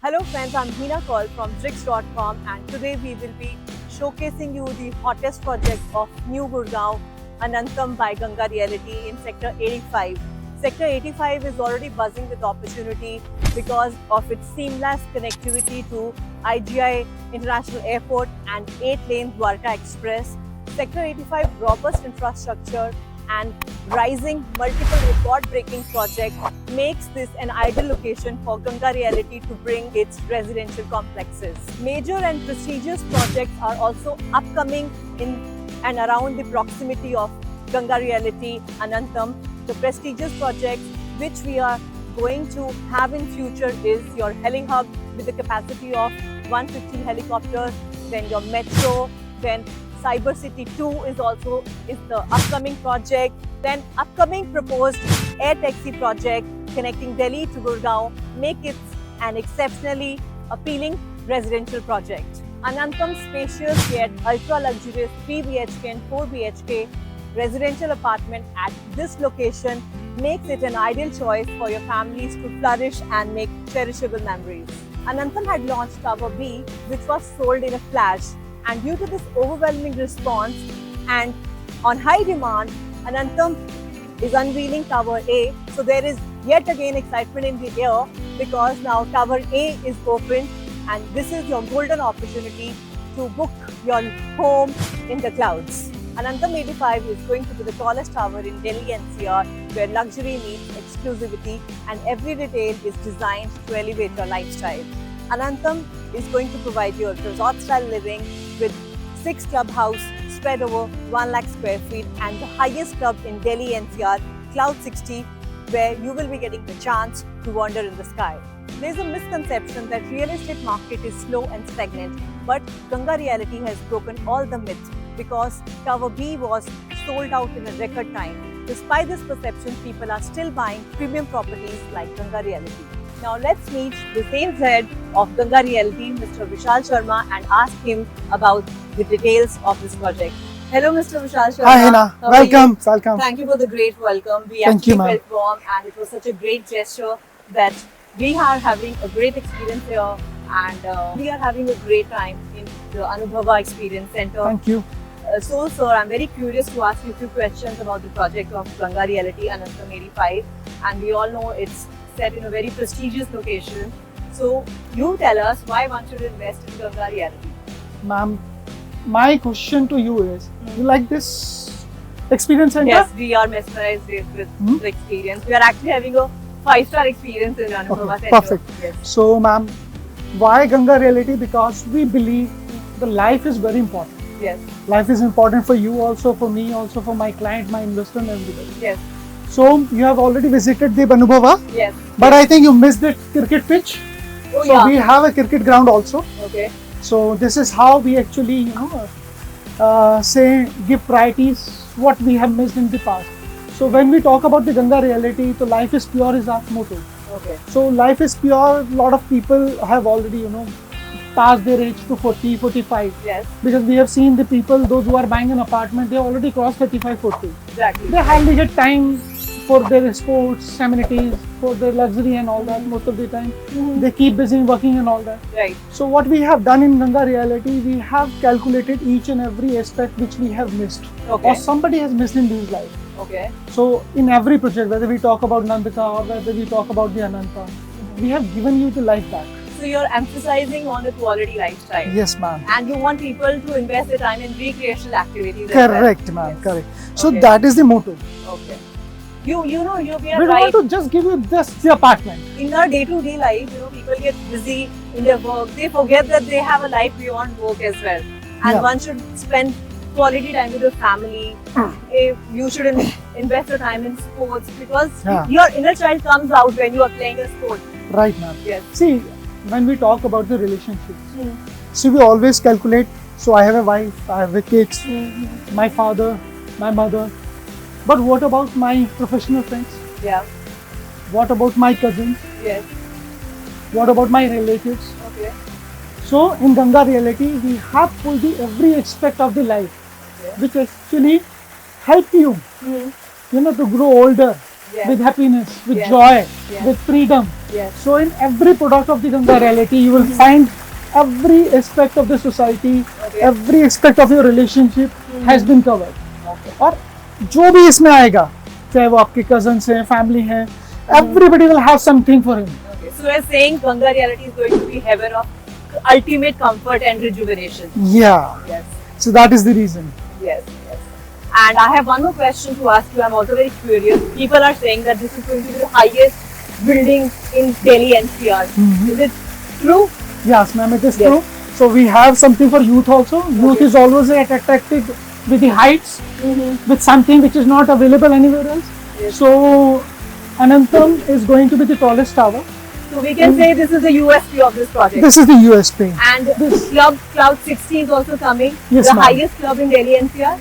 Hello friends, I'm Hina Kaul from Drix.com and today we will be showcasing you the hottest project of New Gurgaon, Anantham by Ganga Realty in Sector 85. Sector 85 is already buzzing with opportunity because of its seamless connectivity to IGI International Airport and 8-lane Dwarka Express. Sector 85 robust infrastructure and rising multiple record-breaking project makes this an ideal location for Ganga Realty to bring its residential complexes. Major and prestigious projects are also upcoming in and around the proximity of Ganga Realty Anantham. The prestigious projects which we are going to have in future is your heli hub with a capacity of 150 helicopters, then your metro, then Cyber City 2 is the upcoming project. Then upcoming proposed air taxi project connecting Delhi to Gurgaon make it an exceptionally appealing residential project. Anantham's spacious yet ultra luxurious 3 BHK and 4 BHK residential apartment at this location makes it an ideal choice for your families to flourish and make cherishable memories. Anantham had launched Tower B, which was sold in a flash. And due to this overwhelming response and on high demand, Anantham is unveiling Tower A. So there is yet again excitement in the air because now Tower A is open and this is your golden opportunity to book your home in the clouds. Anantham 85 is going to be the tallest tower in Delhi NCR where luxury meets exclusivity and every detail is designed to elevate your lifestyle. Anantham is going to provide you resort-style living with 6 clubhouse spread over 1 lakh square feet and the highest club in Delhi NCR, Cloud 60, where you will be getting the chance to wander in the sky. There is a misconception that real estate market is slow and stagnant, but Ganga Realty has broken all the myths because Tower B was sold out in a record time. Despite this perception, people are still buying premium properties like Ganga Realty. Now let's meet the sales head of Ganga Realty, Mr. Vishal Sharma, and ask him about the details of this project. Hello, Mr. Vishal Sharma. Hi, Hina. Welcome. Welcome. Thank you for the great welcome. We Thank you, actually felt warm, and it was such a great gesture that we are having a great experience here, and we are having a great time in the Anubhava Experience Center. Thank you. So, sir, I'm very curious to ask you a few questions about the project of Ganga Realty Anantham 85, and we all know it's set in a very prestigious location. So, you tell us why one should invest in Ganga Realty. Ma'am, my question to you is, you like this experience center? Yes, we are mesmerized with the experience. We are actually having a 5-star experience in Anubhava Center. Perfect. Yes. So, ma'am, why Ganga Realty? Because we believe the life is very important. Yes. Life is important for you also, for me also, for my client, my investor and everybody. Yes. So, you have already visited the Anubhava. Yes. But I think you missed the cricket pitch. Oh, so, we have a cricket ground also. Okay. So, this is how we actually, give priorities what we have missed in the past. So, when we talk about the Ganga Realty, so life is pure is our motto. Okay. So, life is pure. A lot of people have already, passed their age to 40, 45. Yes. Because we have seen the people, those who are buying an apartment, they already crossed 35, 40. Exactly. They hardly get time for their sports, amenities, for their luxury and all that most of the time. They keep busy working and all that. Right. So what we have done in Ganga Realty, we have calculated each and every aspect which we have missed. Okay. Or somebody has missed in this life. Okay. So in every project, whether we talk about Nandika or whether we talk about the Ananta, we have given you the life back. So you're emphasizing on the quality lifestyle. Yes, ma'am. And you want people to invest their time in recreational activities. Correct, ma'am. Yes. Correct. So Okay. that is the motto. Okay. We are We right. want to just give you just the apartment. In our day-to-day life, people get busy in their work. They forget that they have a life beyond work as well. And Yeah. one should spend quality time with your family. If you should invest your time in sports because Yeah. your inner child comes out when you are playing a sport. Right, ma'am. Yes. See, when we talk about the relationships, Mm. so we always calculate. So I have a wife, I have kids, my father, my mother. But what about my professional friends? Yeah. What about my cousins? Yes. What about my relatives? Okay. So in Ganga Realty, we have pulled the every aspect of the life, Okay. which actually help you, Mm. to grow older Yes. with happiness, with Yes. joy, Yes. with freedom. Yes. So in every product of the Ganga Realty, you will find every aspect of the society, Okay. every aspect of your relationship has been covered. Okay. और जो भी इसमें आएगा, चाहे वो आपके cousins हैं, family हैं, everybody will have something for him. Okay. So you're saying Ganga Realty is going to be heaven of ultimate comfort and rejuvenation. Yeah. Yes. So that is the reason. Yes. Yes. And I have one more question to ask you. I'm also very curious. People are saying that this is going to be the highest building in Delhi NCR. Is it true? Yes, ma'am, it is Yes. true. So we have something for youth also. Youth is always attracted with the heights, with something which is not available anywhere else. Yes. So Anantam is going to be the tallest tower. So we can say this is the USP of this project. This is the USP. And Club Cloud 60 is also coming. Yes, the ma'am. highest club in Delhi NCR.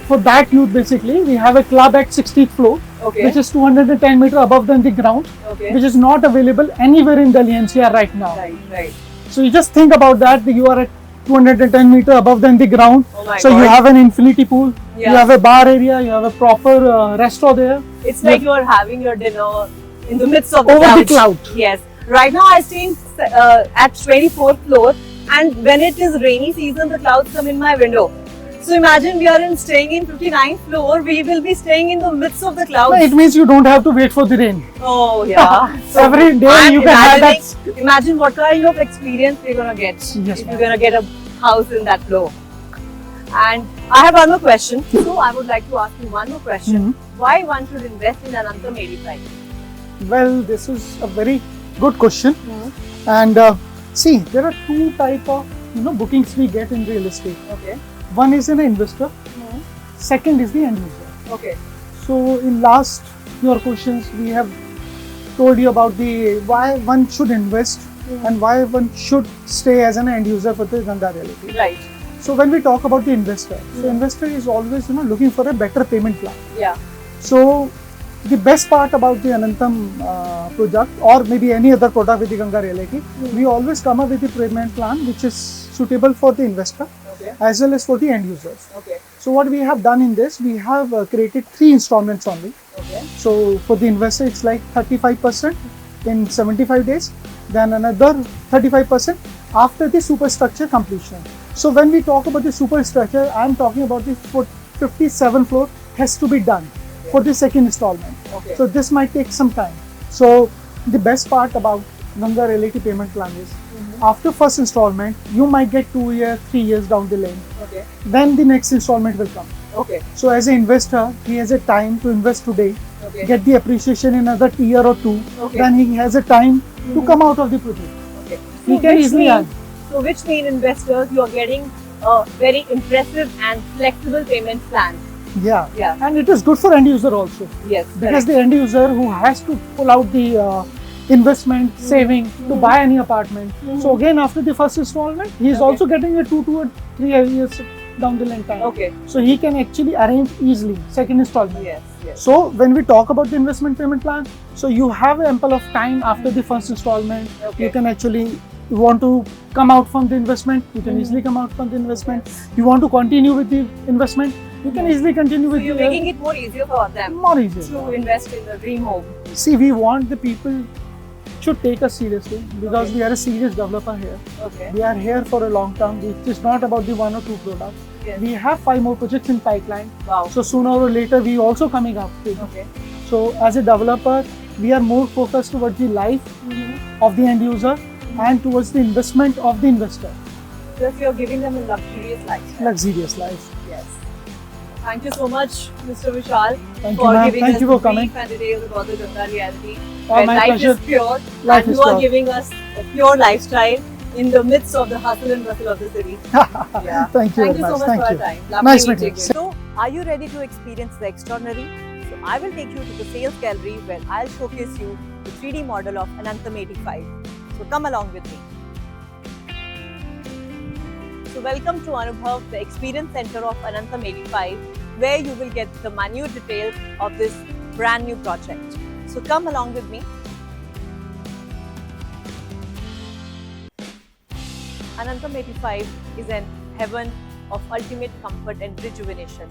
For that youth basically, we have a club at 60th floor, Okay. which is 210 meter above than the ground, Okay. which is not available anywhere in Delhi NCR right now. Right. Right. So you just think about that you are at 210 meter above than the ground. Oh my So God. you have an infinity pool, Yeah. you have a bar area, you have a proper restaurant there. It's like you're having your dinner in the midst of the Over the clouds. cloud. Yes. Right now I stay at 24th floor, and when it is rainy season, the clouds come in my window. So imagine we are staying in 59th floor. We will be staying in the midst of the clouds. It means you don't have to wait for the rain. Oh yeah. Every day I'm you can have that. imagining- Imagine what kind of experience we're gonna get Yes, if ma'am. you're gonna get a house in that floor. And I have one more question. So I would like to ask you one more question. Why one should invest in Anantam 85? Well, this is a very good question. And see, there are two type of bookings we get in real estate. Okay. One is an investor. Second is the end user. Okay. So in last your questions, we have told you about the why one should invest and why one should stay as an end user for the Ganga Realty. Right. So when we talk about the investor, so investor is always looking for a better payment plan. Yeah. So the best part about the Anantam project or maybe any other product with the Ganga Realty, we always come up with the payment plan which is suitable for the investor Okay. as well as for the end users. Okay. So what we have done in this, we have created 3 installments only. Okay. So for the investor, it's like 35% in 75 days, then another 35% after the superstructure completion. So when we talk about the superstructure, I'm talking about the 57 floor has to be done for the second installment. Okay. So this might take some time. So the best part about Ganga Realty payment plan is after first installment, you might get 2 years, 3 years down the lane. Okay. Then the next installment will come. Okay. So as an investor, he has a time to invest today, Okay. get the appreciation in another year or two. Okay. Then he has a time to come out of the project. Okay. He can easily earn. So which mean investors, you are getting a very impressive and flexible payment plan. Yeah. Yeah. And it is good for end user also. Yes. Because the end user who has to pull out the investment, saving to buy any apartment. So again, after the first installment, he is Okay. also getting a 2 to 3 years down the line time. Okay. So he can actually arrange easily second installment. Yes. Yes. So when we talk about the investment payment plan, so you have ample of time after the first installment. Okay. You can actually, you want to come out from the investment, you can easily come out from the investment. You want to continue with the investment, you can easily continue So with you're the making it more easier for them more easier. to invest in the dream home. See, we want the people should take us seriously because Okay. we are a serious developer here. Okay. We are here for a long term. It is not about the 1 or 2 products. Yes. We have 5 more projects in pipeline. Wow. So sooner or later, we also coming up with. Okay. So as a developer, we are more focused towards the life of the end user and towards the investment of the investor. Just you're giving them a luxurious lifestyle. Luxurious life. Yes. Thank you so much, Mr. Vishal, Thank you, for ma'am. giving Thank us you the for coming. brief and details about the Ganga Realty. Oh, Where my life pleasure. is pure, Life and is you are pure. giving us a pure lifestyle in the midst of the hustle and bustle of the city. Yeah. Thank you Thank very you so much. much Thank for you. your time. Lovely Nice meeting meeting you. you. So, are you ready to experience the extraordinary? So, I will take you to the sales gallery where I'll showcase you the 3D model of Anantam 85. So, come along with me. So, welcome to Anubhav, the experience center of Anantam 85, where you will get the minute details of this brand new project. So, come along with me. Anantam 85 is an heaven of ultimate comfort and rejuvenation.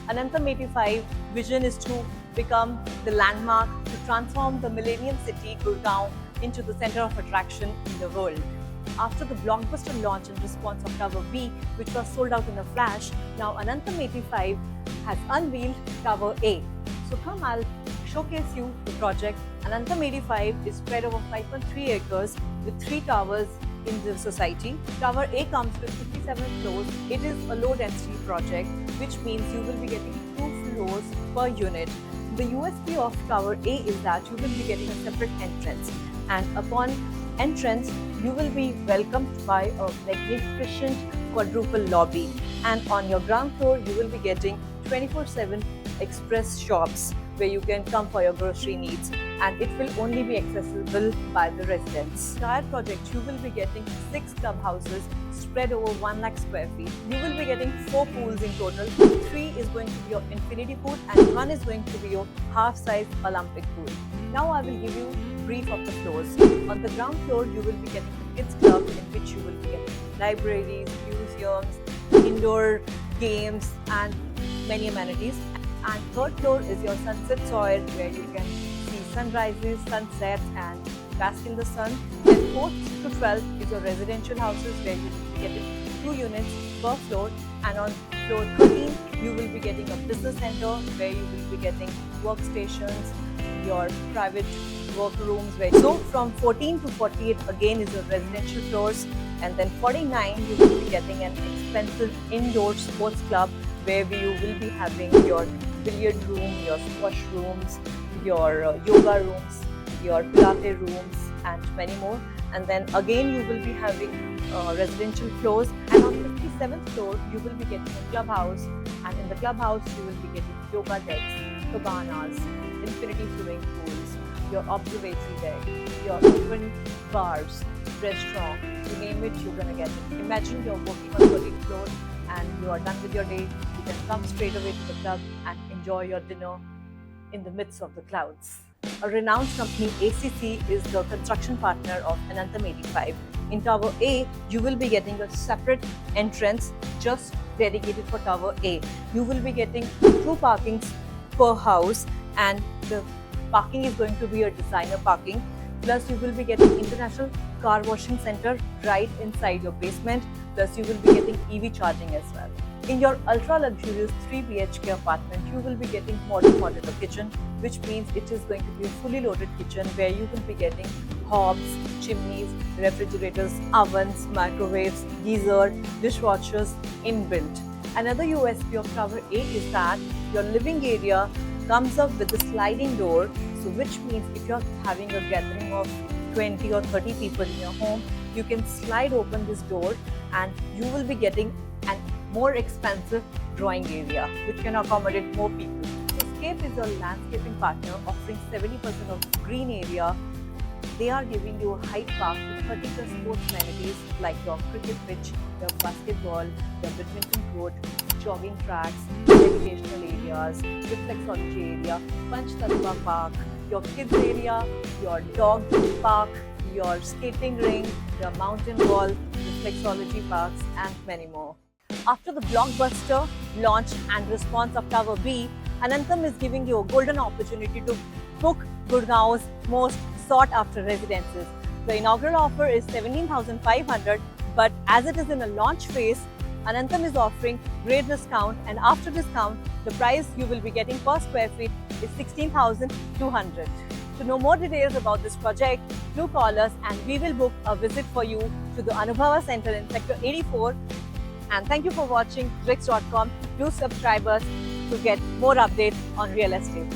Anantam 85 vision is to become the landmark to transform the Millennium City, Gurgaon, into the center of attraction in the world. After the blockbuster launch and response of Tower B, which was sold out in a flash, now Anantham 85 has unveiled Tower A. So come, I'll showcase you the project. Anantham 85 is spread over 5.3 acres with 3 towers in the society. Tower A comes with 57 floors. It is a low density project, which means you will be getting 2 floors per unit. The USP of Tower A is that you will be getting a separate entrance, and upon entrance you will be welcomed by a magnificent quadruple lobby, and on your ground floor you will be getting 24/7 express shops where you can come for your grocery needs, and it will only be accessible by the residents. Entire project, you will be getting 6 clubhouses spread over 1 lakh square feet. You will be getting 4 pools in total. 3 is going to be your infinity pool and 1 is going to be your half-size Olympic pool. Now I will give you a brief of the floors. On the ground floor, you will be getting the kids club, in which you will be getting libraries, museums, indoor games and many amenities. And third floor is your sunset soil, where you can see sunrises, sunsets and bask in the sun. Then 4th to 12th is your residential houses, where you will be getting 2 units per floor. And on floor 13, you will be getting a business center, where you will be getting workstations, your private workrooms. So from 14 to 48 again is your residential floors, and then 49 you will be getting an expensive indoor sports club, where you will be having your billiard room, your squash rooms, your yoga rooms, your Pilates rooms and many more. And then again you will be having residential floors, and on the 57th floor you will be getting a clubhouse, and in the clubhouse you will be getting yoga decks, cabanas, infinity swimming pools, your observatory deck, your open bars, restaurant, you name it, you're gonna get it. Imagine you're working on the 13th floor and you are done with your day, you can come straight away to the club and enjoy your dinner in the midst of the clouds. A renowned company, ACC, is the construction partner of Anantham 85. In Tower A, you will be getting a separate entrance just dedicated for Tower A. You will be getting 2 parkings per house, and the parking is going to be a designer parking. Plus you will be getting international car washing center right inside your basement. Plus you will be getting EV charging as well. In your ultra luxurious 3 BHK apartment, you will be getting modern modular kitchen, which means it is going to be a fully loaded kitchen, where you will be getting hobs, chimneys, refrigerators, ovens, microwaves, geyser, dishwashers inbuilt. Another USP of Tower A is that your living area comes up with a sliding door, so which means if you're having a gathering of 20 or 30 people in your home, you can slide open this door and you will be getting an more expansive drawing area, which can accommodate more people. Escape is a landscaping partner offering 70% of green area. They are giving you a Hyde Park with 30 plus sports amenities like your cricket pitch, your basketball, your badminton court, jogging tracks, educational areas, reflexology area, Panch Tattva Park, your kids area, your dog park, your skating ring, your mountain wall, reflexology parks and many more. After the blockbuster launch and response of Tower B, Anantham is giving you a golden opportunity to book Gurgaon's most sought-after residences. The inaugural offer is 17,500, but as it is in a launch phase, Anantham is offering great discount, and after discount, the price you will be getting per square feet is 16,200. To know more details about this project, do call us and we will book a visit for you to the Anubhava Center in Sector 84. And thank you for watching Bricks.com. Do subscribe us to get more updates on real estate.